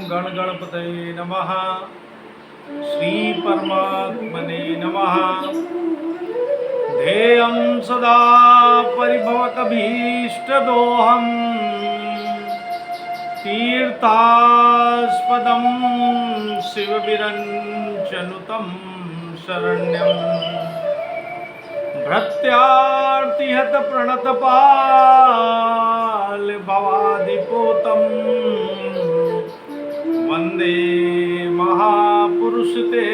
गणगणपतये नमः। श्री परमात्मने नमः। ध्येयं सदा परिभवकभीष्टदोहम् तीर्थास्पदं शिवविरञ्चनुतं शरण्यं भृत्यार्तिहतप्रणतपाल भवादिपूतं वन्दे महापुरुष ते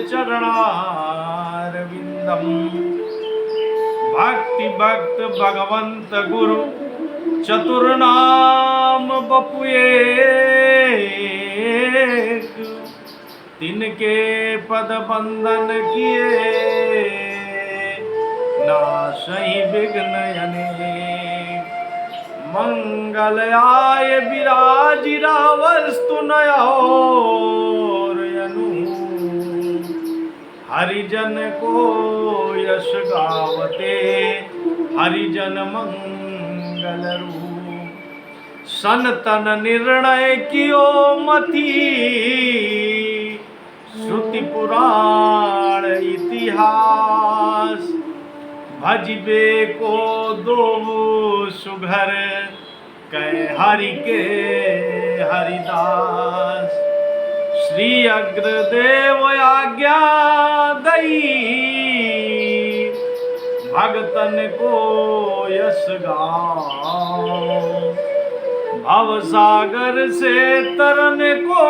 चरणारविन्दम्। भक्ति भक्त भगवंत गुरु चतुर्नाम बपुए, तिनके पद बंदन किए नासहि विघ्न अनेक। मंगल आय विराजिरा वस्तु नयोरयनु, हरिजन को यश गावते हरिजन मंगल रूप। सनतन निर्णय कियो मति, श्रुति पुराण इतिहास। भजबे को दो सुघर, कह हरि के हरिदास। श्री अग्रदेव आज्ञा दई, भगतन को यश गाओ। भव सागर से तरन को,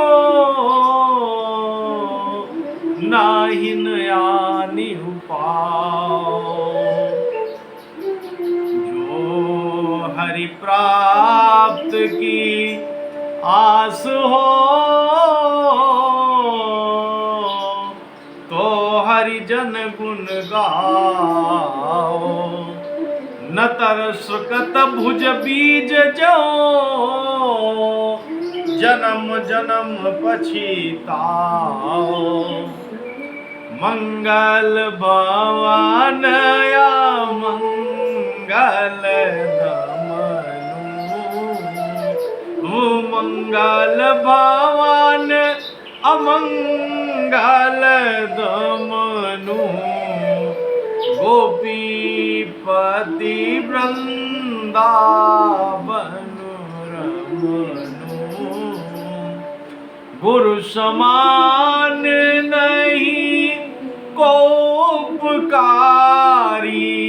नाहिन आनी पाओ। जो हरि प्राप्त की आस हो, तो हरिजन गुण गाओ। न तरसकत भुज बीज जो, जन्म जन्म पछिताओ। मंगल भवन या मंगल दमनु, मंगल भवन अमंगल दमनु। गोपीपति वृंदावन रमनु, गुरु समान नहीं को उपकारी।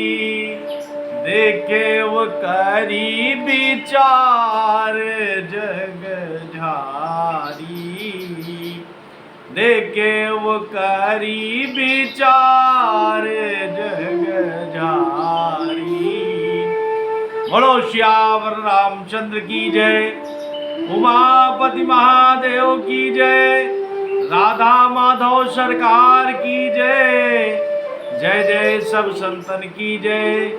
देखे वो करी विचार जग झारी, देखे वो करी विचार जग झारी। बोलो श्यावर रामचंद्र की जय, उमापति महादेव की जय, राधा माधव सरकार की जय। जय जय सब संतन की जय,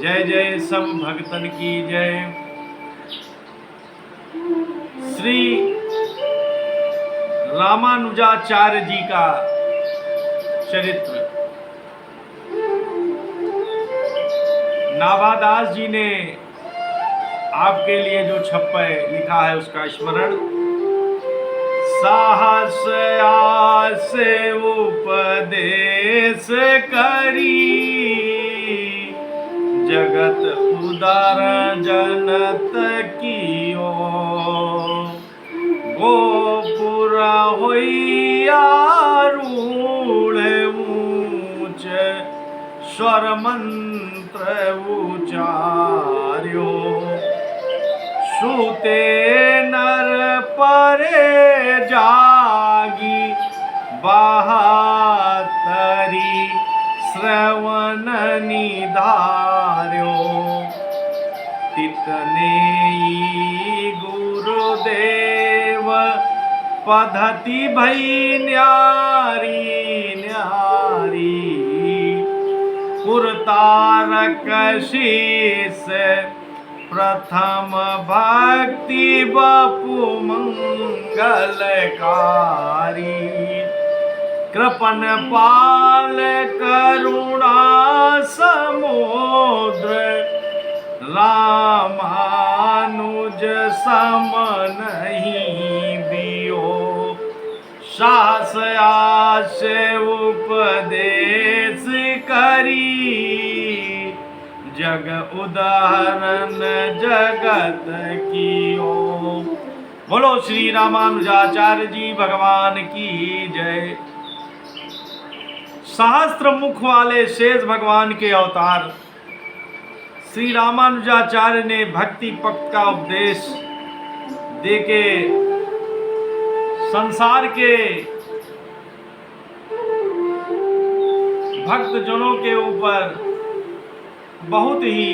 जय जय सब भक्तन की जय। श्री रामानुजाचार्य जी का चरित्र नाभादास जी ने आपके लिए जो छप्पय लिखा है उसका स्मरण। साहस आस उपदेश करी, जगत उदार जनत कियो। गोपुर होइया रूढ़ ऊंच, स्वर मंत्र उचार्यो। सूते नर परे जागी, बहातरी श्रवण निधार्यो। तितने गुरुदेव पद्धति भई न्यारी न्यारी। पुरतारक शीस प्रथम भक्ति बपु मंगलकारी। कृपन पाल करुणा समुद्र, रामानुज सम नहीं बियो। साहस आश उपदेश करी, जग उदाहरण जगत कियो। बोलो श्री रामानुजाचार्य जी भगवान की जय। सहस्त्र मुख वाले शेष भगवान के अवतार श्री रामानुजाचार्य ने भक्ति पक्ष का उपदेश देके संसार के भक्त जनों के ऊपर बहुत ही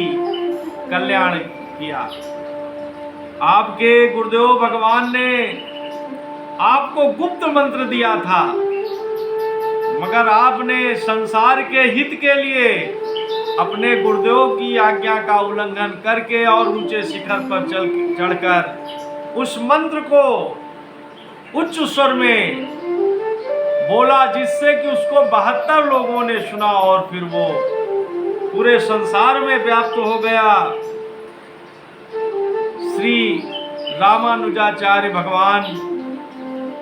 कल्याण किया। आपके गुरुदेव भगवान ने आपको गुप्त मंत्र दिया था, मगर आपने संसार के हित के लिए अपने गुरुदेव की आज्ञा का उल्लंघन करके और ऊंचे शिखर पर चढ़कर उस मंत्र को उच्च स्वर में बोला, जिससे कि उसको 72 लोगों ने सुना और फिर वो पूरे संसार में व्याप्त हो गया। श्री रामानुजाचार्य भगवान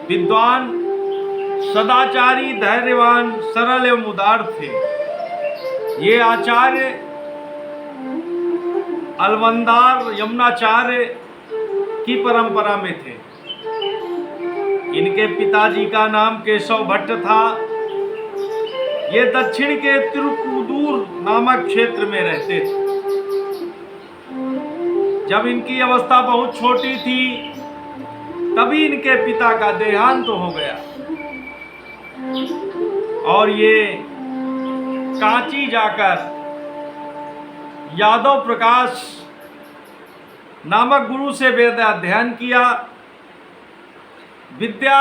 विद्वान, सदाचारी, धैर्यवान, सरल एवं उदार थे। ये आचार्य अलवंदार यमुनाचार्य की परंपरा में थे। इनके पिताजी का नाम केशव भट्ट था। ये दक्षिण के तिरुपुदूर नामक क्षेत्र में रहते थे। जब इनकी अवस्था बहुत छोटी थी तभी इनके पिता का देहांत हो गया और ये कांची जाकर यादव प्रकाश नामक गुरु से वेद अध्ययन किया। विद्या,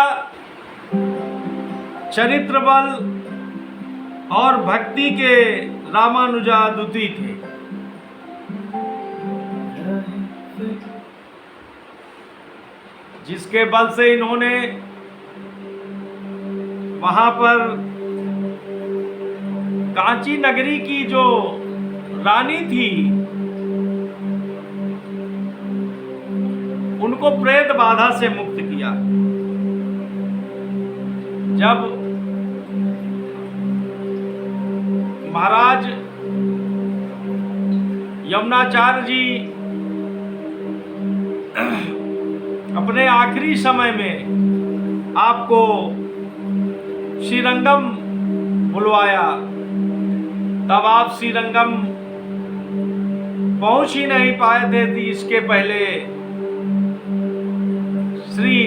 चरित्र बल और भक्ति के रामानुजादूती थे। जिसके बल से इन्होंने वहां पर कांची नगरी की जो रानी थी उनको प्रेत बाधा से मुक्त किया। जब महाराज यमुनाचार्य जी अपने आखिरी समय में आपको श्रीरंगम बुलवाया, तब आप श्रीरंगम पहुंच ही नहीं पाए थे। इसके पहले श्री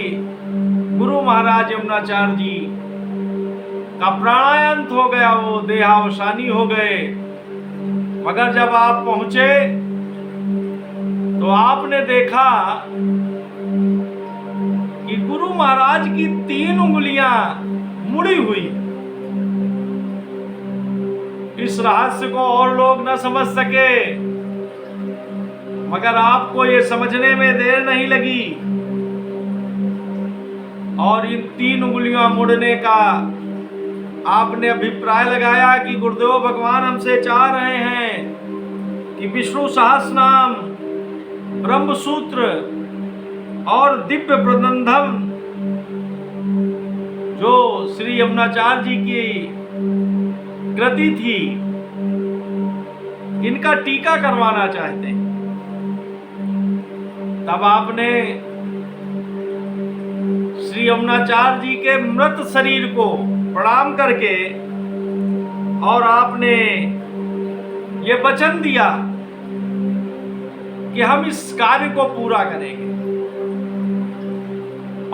गुरु महाराज यमुनाचार्य जी का प्राणायंत हो गया, वो देहावसानी हो गए। मगर जब आप पहुंचे तो आपने देखा कि गुरु महाराज की 3 उंगलियां मुड़ी हुई। इस रहस्य को और लोग न समझ सके, मगर आपको ये समझने में देर नहीं लगी और इन 3 उंगलियां मुड़ने का आपने अभिप्राय लगाया कि गुरुदेव भगवान हमसे चाह रहे हैं कि विष्णु सहस्रनाम, ब्रह्म सूत्र और दिव्य प्रबंधम जो श्री यमुनाचार्य जी की कृति थी, इनका टीका करवाना चाहते हैं। तब आपने श्री यमुनाचार्य जी के मृत शरीर को प्रणाम करके और आपने ये वचन दिया कि हम इस कार्य को पूरा करेंगे।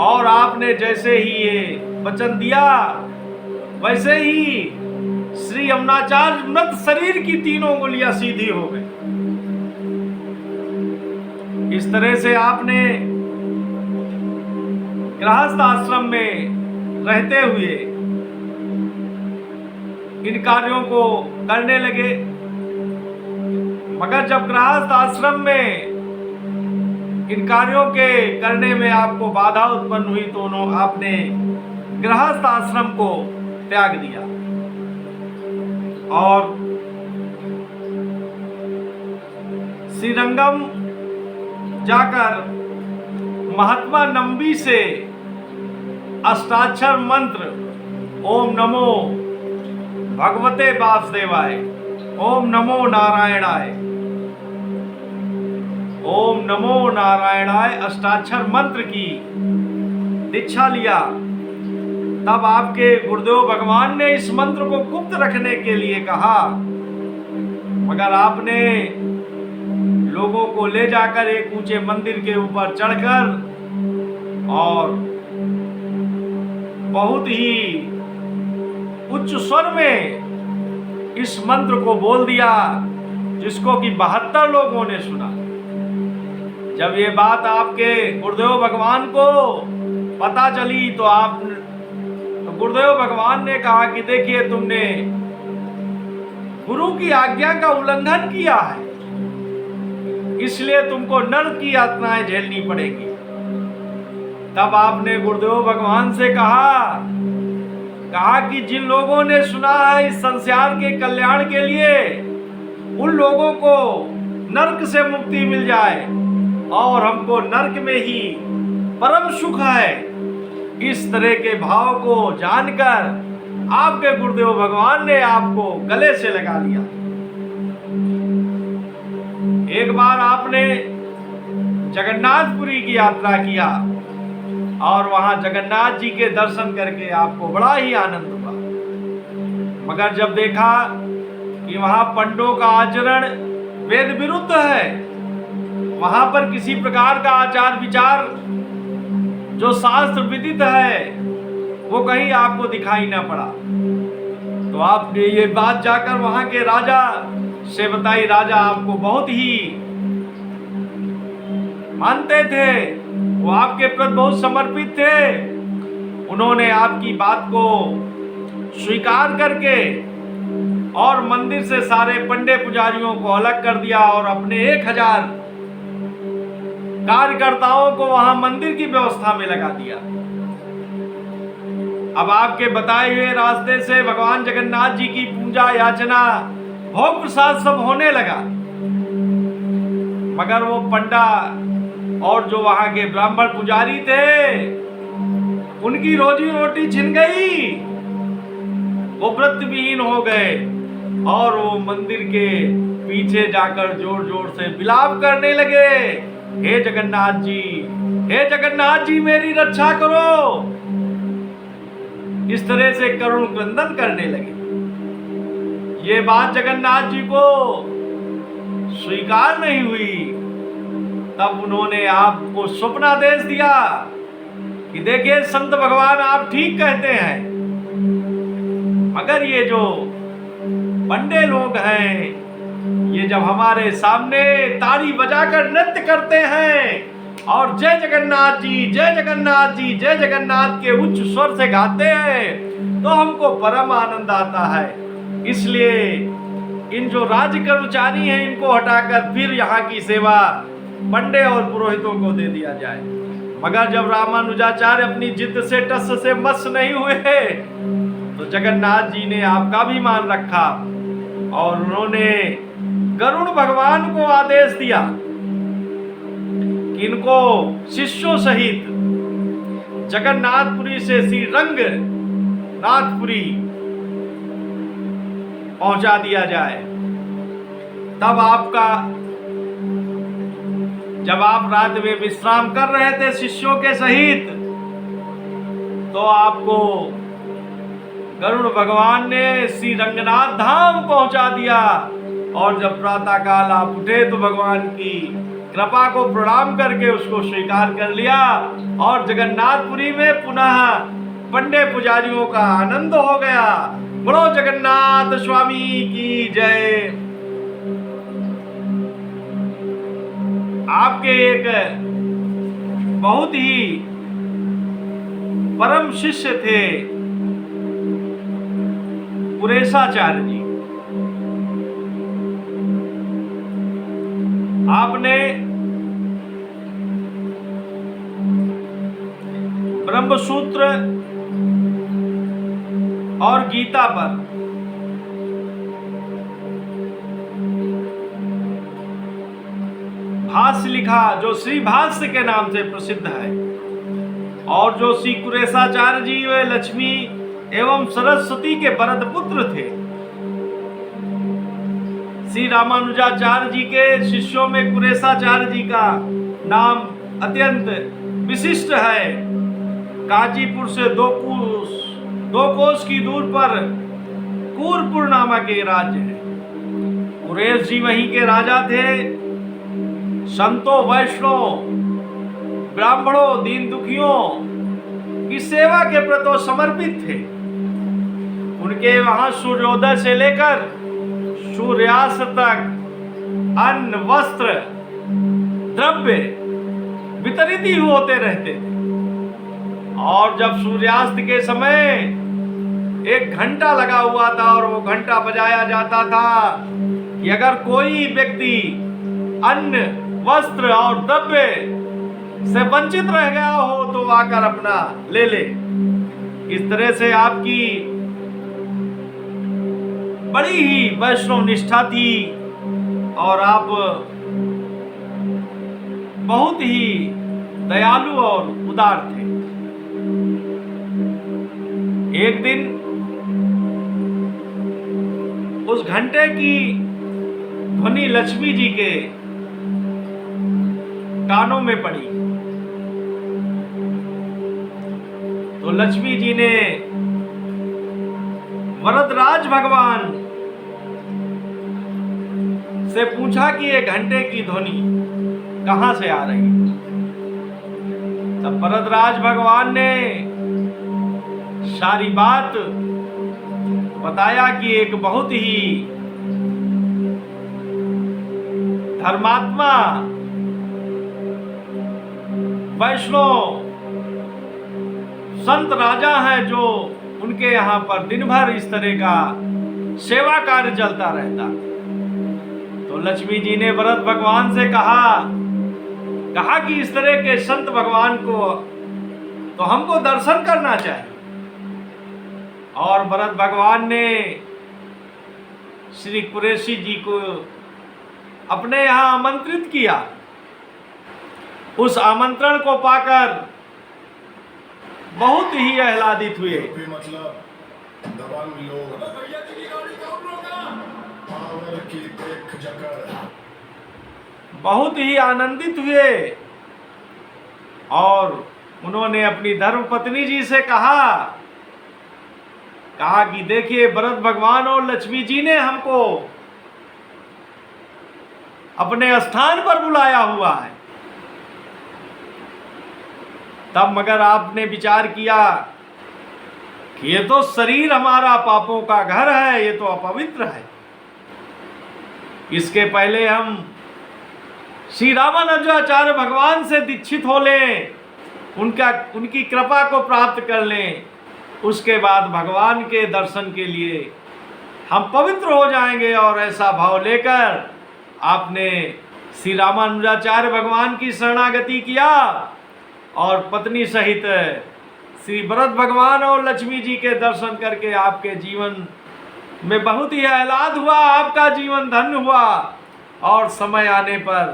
और आपने जैसे ही ये वचन दिया वैसे ही श्री यमुनाचार्य मृत शरीर की 3 उंगलियां सीधी हो गई। इस तरह से आपने गृहस्थ आश्रम में रहते हुए इन कार्यों को करने लगे। मगर जब गृहस्थ आश्रम में इन कार्यों के करने में आपको बाधा उत्पन्न हुई तो आपने गृहस्थ आश्रम को त्याग दिया और श्रीरंगम जाकर महात्मा नंबी से अष्टाक्षर मंत्र ओम नमो भगवते वासुदेवाय, ओम नमो नारायणाय, ओम नमो नारायणाय अष्टाक्षर मंत्र की दीक्षा लिया। तब आपके गुरुदेव भगवान ने इस मंत्र को गुप्त रखने के लिए कहा, मगर आपने लोगों को ले जाकर एक ऊंचे मंदिर के ऊपर चढ़कर और बहुत ही उच्च स्वर में इस मंत्र को बोल दिया, जिसको कि 72 लोगों ने सुना। जब ये बात आपके गुरुदेव भगवान को पता चली तो गुरुदेव भगवान ने कहा कि देखिए, तुमने गुरु की आज्ञा का उल्लंघन किया है, इसलिए तुमको नरक की यातनाएं झेलनी पड़ेगी। तब आपने गुरुदेव भगवान से कहा कि जिन लोगों ने सुना है इस संसार के कल्याण के लिए, उन लोगों को नरक से मुक्ति मिल जाए और हमको नरक में ही परम सुख है। इस तरह के भाव को जानकर आपके गुरुदेव भगवान ने आपको गले से लगा लिया। एक बार आपने जगन्नाथपुरी की यात्रा किया और वहां जगन्नाथ जी के दर्शन करके आपको बड़ा ही आनंद हुआ, मगर जब देखा कि वहां पंडों का आचरण वेद विरुद्ध है, वहां पर किसी प्रकार का आचार विचार जो शास्त्र विदित है वो कहीं आपको दिखाई ना पड़ा। तो आपने ये बात जाकर वहां के राजा से बताई। राजा आपको बहुत ही मानते थे, वो आपके प्रति बहुत समर्पित थे। उन्होंने आपकी बात को स्वीकार करके और मंदिर से सारे पंडे पुजारियों को अलग कर दिया और अपने 1000 कार्यकर्ताओं को वहां मंदिर की व्यवस्था में लगा दिया। अब आपके बताए हुए रास्ते से भगवान जगन्नाथ जी की पूजा याचना भोग प्रसाद सब होने लगा, मगर वो पंडा और जो वहां के ब्राह्मण पुजारी थे, उनकी रोजी रोटी छिन गई, वो व्रत विहीन हो गए और वो मंदिर के पीछे जाकर जोर जोर से विलाप करने लगे, हे जगन्नाथ जी, हे जगन्नाथ जी, मेरी रक्षा करो। इस तरह से करुण क्रंदन करने लगे। ये बात जगन्नाथ जी को स्वीकार नहीं हुई। तब उन्होंने आपको स्वप्नादेश दिया कि देखिए संत भगवान, आप ठीक कहते हैं, मगर ये जो पंडे लोग हैं, ये जब हमारे सामने ताली बजाकर नृत्य करते हैं और जय जगन्नाथ जी, जय जगन्नाथ जी, जय जगन्नाथ के उच्च स्वर से गाते हैं, तो हमको परम आनंद आता है। इसलिए इन जो राज्य कर्मचारी हैं, इनको हटाकर फिर यहाँ की सेवा पंडे और पुरोहितों को दे दिया जाए। मगर जब रामानुजाचार्य अपनी जिद से टस से मस नहीं हुए, तो जगन्नाथ जी ने आपका भी मान रखा और उन्होंने गरुड़ भगवान को आदेश दिया कि इनको शिष्यों सहित जगन्नाथपुरी से श्री रंगनाथपुरी पहुंचा दिया जाए। तब जब आप रात में विश्राम कर रहे थे शिष्यों के सहित, तो आपको गरुड़ भगवान ने श्री रंगनाथ धाम पहुंचा दिया। और जब प्रातः काल आप उठे तो भगवान की कृपा को प्रणाम करके उसको स्वीकार कर लिया और जगन्नाथपुरी में पुनः पंडे पुजारियों का आनंद हो गया। बोलो जगन्नाथ स्वामी की जय। आपके एक बहुत ही परम शिष्य थे पुरेशाचार्य जी। आपने ब्रह्मसूत्र और गीता पर भाष्य लिखा, जो श्री भाष्य के नाम से प्रसिद्ध है। और जो श्री कुरेशाचार्य जी वे लक्ष्मी एवं सरस्वती के वरद पुत्र थे। श्री रामानुजाचार्य जी के शिष्यों में कुरेशाचार्य जी का नाम अत्यंत विशिष्ट है। कांचीपुर से 2 कोस की दूर पर कूरपुर नामक एक राज्य है। कुरेश जी वहीं के राजा थे। संतों, वैष्णव, ब्राह्मणों, दीन दुखियों की सेवा के प्रति समर्पित थे। उनके वहां सूर्योदय से लेकर सूर्यास्त तक अन्न, वस्त्र, द्रव्य वितरित ही होते रहते थे। और जब सूर्यास्त के समय 1 घंटा लगा हुआ था और वो घंटा बजाया जाता था कि अगर कोई व्यक्ति अन्न, वस्त्र और द्रव्य से वंचित रह गया हो तो आकर अपना ले ले। इस तरह से आपकी बड़ी ही वैष्णव निष्ठा थी और आप बहुत ही दयालु और उदार थे। एक दिन उस घंटे की ध्वनि लक्ष्मी जी के कानों में पड़ी तो लक्ष्मी जी ने वरदराज भगवान से पूछा कि ये घंटे की ध्वनि कहां से आ रही है। तब वरदराज भगवान ने सारी बात बताया कि एक बहुत ही धर्मात्मा वैष्णव संत राजा है जो उनके यहाँ पर दिन भर इस तरह का सेवा कार्य चलता रहता। तो लक्ष्मी जी ने भरत भगवान से कहा कि इस तरह के संत भगवान को तो हमको दर्शन करना चाहिए। और भरत भगवान ने श्री कुरैशी जी को अपने यहाँ आमंत्रित किया। उस आमंत्रण को पाकर बहुत ही आह्लादित हुए। मतलब दबंग लोग पावर की देख जकड़ बहुत ही आनंदित हुए और उन्होंने अपनी धर्मपत्नी जी से कहा कि देखिए भरत भगवान और लक्ष्मी जी ने हमको अपने स्थान पर बुलाया हुआ है। तब मगर आपने विचार किया कि ये तो शरीर हमारा पापों का घर है, ये तो अपवित्र है। इसके पहले हम श्री रामानुजाचार्य भगवान से दीक्षित हो लें, उनकी कृपा को प्राप्त कर लें, उसके बाद भगवान के दर्शन के लिए हम पवित्र हो जाएंगे। और ऐसा भाव लेकर आपने श्री रामानुजाचार्य भगवान की शरणागति किया और पत्नी सहित श्री भरत भगवान और लक्ष्मी जी के दर्शन करके आपके जीवन में बहुत ही आह्लाद हुआ, आपका जीवन धन्य हुआ और समय आने पर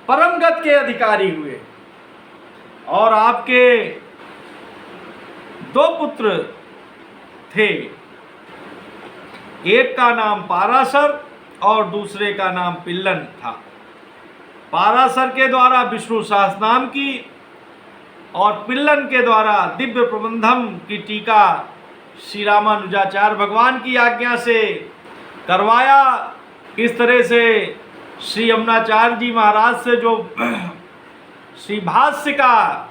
परम गति के अधिकारी हुए। और आपके 2 पुत्र थे, एक का नाम पाराशर और दूसरे का नाम पिल्लन था। पाराशर के द्वारा विष्णु सहस्रनाम की और पिल्लन के द्वारा दिव्य प्रबंधम की टीका श्री रामानुजाचार्य भगवान की आज्ञा से करवाया। इस तरह से श्री यमुनाचार्य जी महाराज से जो श्री भाष्य का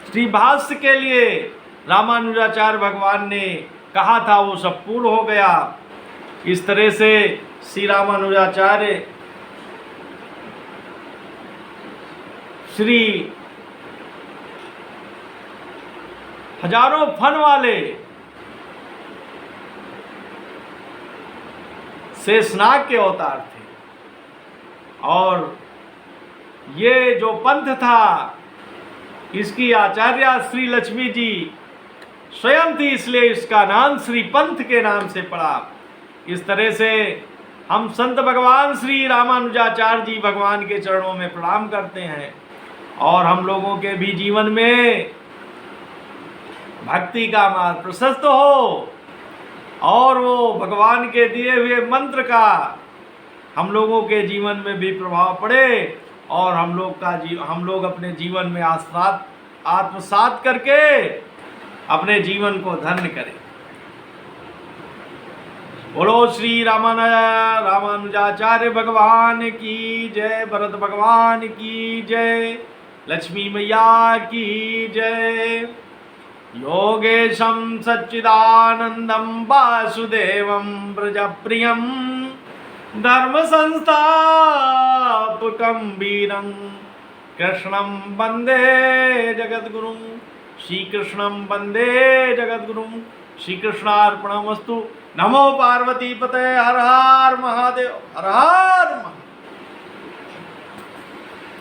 श्री भाष्य के लिए रामानुजाचार्य भगवान ने कहा था वो सब पूर्ण हो गया। इस तरह से श्री रामानुजाचार्य श्री हजारों फन वाले शेषनाग के अवतार थे। और ये जो पंथ था इसकी आचार्य श्री लक्ष्मी जी स्वयं थी, इसलिए इसका नाम श्री पंथ के नाम से पड़ा। इस तरह से हम संत भगवान श्री रामानुजाचार्य जी भगवान के चरणों में प्रणाम करते हैं और हम लोगों के भी जीवन में भक्ति का मार्ग प्रशस्त हो और वो भगवान के दिए हुए मंत्र का हम लोगों के जीवन में भी प्रभाव पड़े और हम लोग अपने जीवन में आत्मसात करके अपने जीवन को धन्य करें। बोलो श्री रामानुजाचार्य भगवान की जय, भरत भगवान की जय, लक्ष्मी मैया की जय। योगेशं सच्चिदानंदं वासुदेवं ब्रजप्रियं धर्म संस्थापकं वीरं कृष्णं वंदे जगद्गुरुं, श्री कृष्णं वंदे जगद्गुरुं। श्री कृष्णार्पणमस्तु। नमो पार्वती पते। हर हर महादेव। हर हर